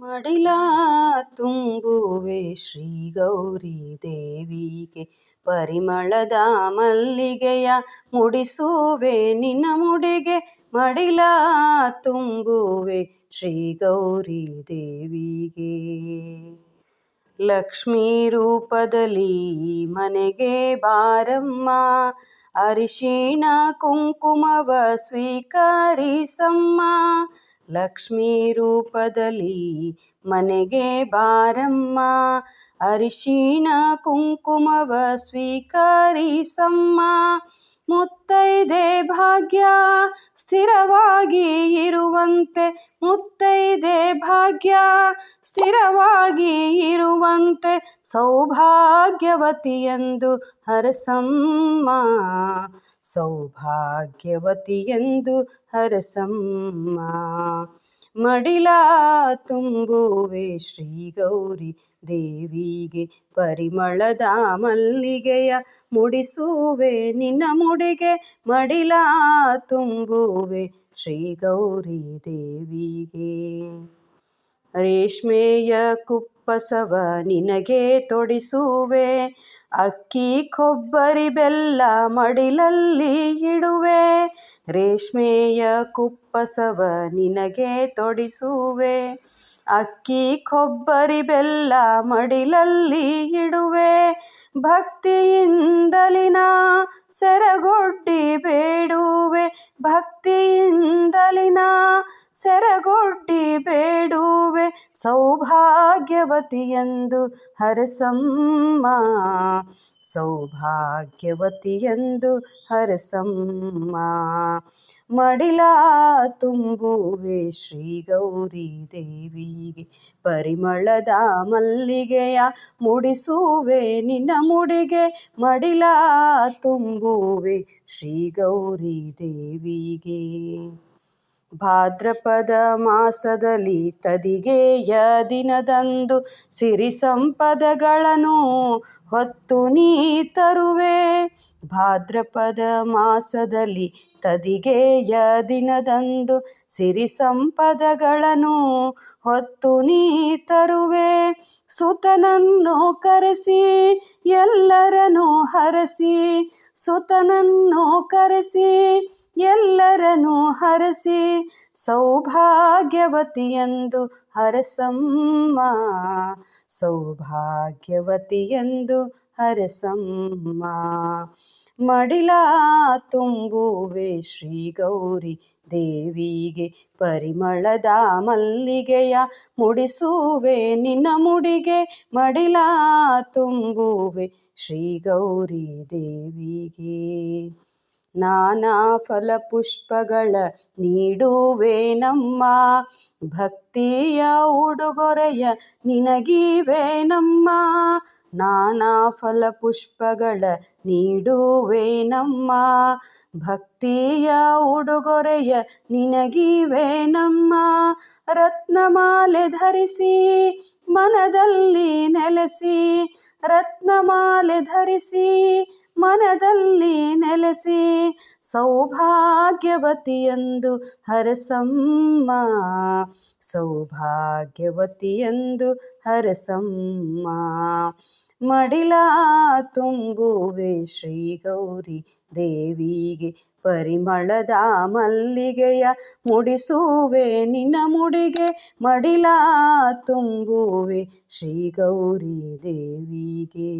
ಮಡಿಲ ತುಂಬುವೆ ಶ್ರೀ ಗೌರಿ ದೇವಿಗೆ, ಪರಿಮಳದ ಮಲ್ಲಿಗೆಯ ಮುಡಿಸುವೆ ನಿನ್ನ ಮುಡಿಗೆ. ಮಡಿಲ ತುಂಬುವೆ ಶ್ರೀ ಗೌರಿ ದೇವಿಗೆ. ಲಕ್ಷ್ಮೀ ರೂಪದಲ್ಲಿ ಮನೆಗೆ ಬಾರಮ್ಮ, ಅರಿಶಿಣ ಕುಂಕುಮವ ಸ್ವೀಕರಿಸಮ್ಮ. ಲಕ್ಷ್ಮೀ ರೂಪದಲ್ಲಿ ಮನೆಗೆ ಬಾರಮ್ಮ, ಅರಿಶಿಣ ಕುಂಕುಮವ ಸ್ವೀಕರಿಸಮ್ಮ. ಮುತ್ತೈದೆ ಭಾಗ್ಯ ಸ್ಥಿರವಾಗಿ ಇರುವಂತೆ, ಮುತ್ತೈದೆ ಭಾಗ್ಯ ಸ್ಥಿರವಾಗಿ ಇರುವಂತೆ, ಸೌಭಾಗ್ಯವತಿಯೆಂದು ಹರಸಮ್ಮ, ಸೌಭಾಗ್ಯವತಿಯೆಂದು ಹರಸಮ್ಮ. ಮಡಿಲ ತುಂಬುವೆ ಶ್ರೀ ಗೌರಿ ದೇವಿಗೆ, ಪರಿಮಳದ ಮಲ್ಲಿಗೆಯ ಮುಡಿಸುವೆ ನಿನ್ನ ಮುಡಿಗೆ. ಮಡಿಲ ತುಂಬುವೆ ಶ್ರೀ ಗೌರಿ ದೇವಿಗೆ. ರೇಷ್ಮೆಯ ಕುಪ್ಪಸವ ನಿನಗೆ ತೊಡಿಸುವೆ, ಅಕ್ಕಿ ಕೊಬ್ಬರಿ ಬೆಲ್ಲ ಮಡಿಲಲ್ಲಿ ಇಡುವೆ. ರೇಷ್ಮೆಯ ಕುಪ್ಪಸವ ನಿನಗೆ ತೊಡಿಸುವೆ, ಅಕ್ಕಿ ಕೊಬ್ಬರಿ ಬೆಲ್ಲ ಮಡಿಲಲ್ಲಿ ಇಡುವೆ. ಭಕ್ತಿಯಿಂದಲಿನ ಸೆರಗೊಡ್ಡಿ ಬೇಡುವೆ, ಭಕ್ತಿಯಿಂದಲಿನ ಸೆರಗೊಡ್ಡಿ ಬೇಡುವೆ, ಸೌಭಾಗ್ಯವತಿಯೆಂದು ಹರಸಮ್ಮ, ಸೌಭಾಗ್ಯವತಿಯೆಂದು ಹರಸಮ್ಮ. ಮಡಿಲ ತುಂಬುವೆ ಶ್ರೀ ಗೌರಿ ದೇವಿಗೆ, ಪರಿಮಳದ ಮಲ್ಲಿಗೆಯ ಮುಡಿಸುವೆ ನಿನ್ನ ಮುಡಿಗೆ. ಮಡಿಲ ತುಂಬುವೆ ಶ್ರೀ ಗೌರಿ ದೇವಿಗೆ. ಭಾದ್ರಪದ ಮಾಸದಲ್ಲಿ ತದಿಗೆಯ ದಿನದಂದು, ಸಿರಿ ಸಂಪದಗಳನ್ನು ಹೊತ್ತು ನೀ ತರುವೆ. ಭಾದ್ರಪದ ಮಾಸದಲ್ಲಿ ತದಿಗೆಯ ದಿನದಂದು, ಸಿರಿ ಸಂಪದಗಳನ್ನು ಹೊತ್ತು ನೀ ತರುವೆ. ಸುತನನ್ನು ಕರೆಸಿ ಎಲ್ಲರನ್ನು ಹರಸಿ, ಸುತನನ್ನು ಕರೆಸಿ ಎಲ್ಲರನ್ನು ಹರಸಿ, ಸೌಭಾಗ್ಯವತಿಯೆಂದು ಹರಸಮ್ಮ, ಸೌಭಾಗ್ಯವತಿಯೆಂದು ಹರಸಮ್ಮ. ಮಡಿಲ ತುಂಬುವೆ ಶ್ರೀ ಗೌರಿ ದೇವಿಗೆ, ಪರಿಮಳದ ಮಲ್ಲಿಗೆಯ ಮುಡಿಸುವೆ ನಿನ್ನ ಮುಡಿಗೆ. ಮಡಿಲ ತುಂಬುವೆ ಶ್ರೀ ಗೌರಿ ದೇವಿಗೆ. ನಾನಾ ಫಲಪುಷ್ಪಗಳ ನೀಡುವೆ ನಮ್ಮ, ಭಕ್ತಿಯ ಉಡುಗೊರೆಯ ನಿನಗಿವೆ ನಮ್ಮ. ನಾನಾ ಫಲಪುಷ್ಪಗಳ ನೀಡುವೆ ನಮ್ಮ, ಭಕ್ತಿಯ ಉಡುಗೊರೆಯ ನಿನಗಿವೆ ನಮ್ಮ. ರತ್ನಮಾಲೆ ಧರಿಸಿ ಮನದಲ್ಲಿ ನೆಲೆಸಿ, ರತ್ನಮಾಲೆ ಧರಿಸಿ ಮನದಲ್ಲಿ ನೆಲೆಸಿ, ಸೌಭಾಗ್ಯವತಿಯೆಂದು ಹರಸಮ್ಮ, ಸೌಭಾಗ್ಯವತಿಯೆಂದು ಹರಸಮ್ಮ. ಮಡಿಲ ತುಂಬುವೆ ಶ್ರೀ ಗೌರಿ ದೇವಿಗೆ, ಪರಿಮಳದ ಮಲ್ಲಿಗೆಯ ಮುಡಿಸುವೆ ನಿನ್ನ ಮುಡಿಗೆ. ಮಡಿಲ ತುಂಬುವೆ ಶ್ರೀ ಗೌರಿ ದೇವಿಗೆ.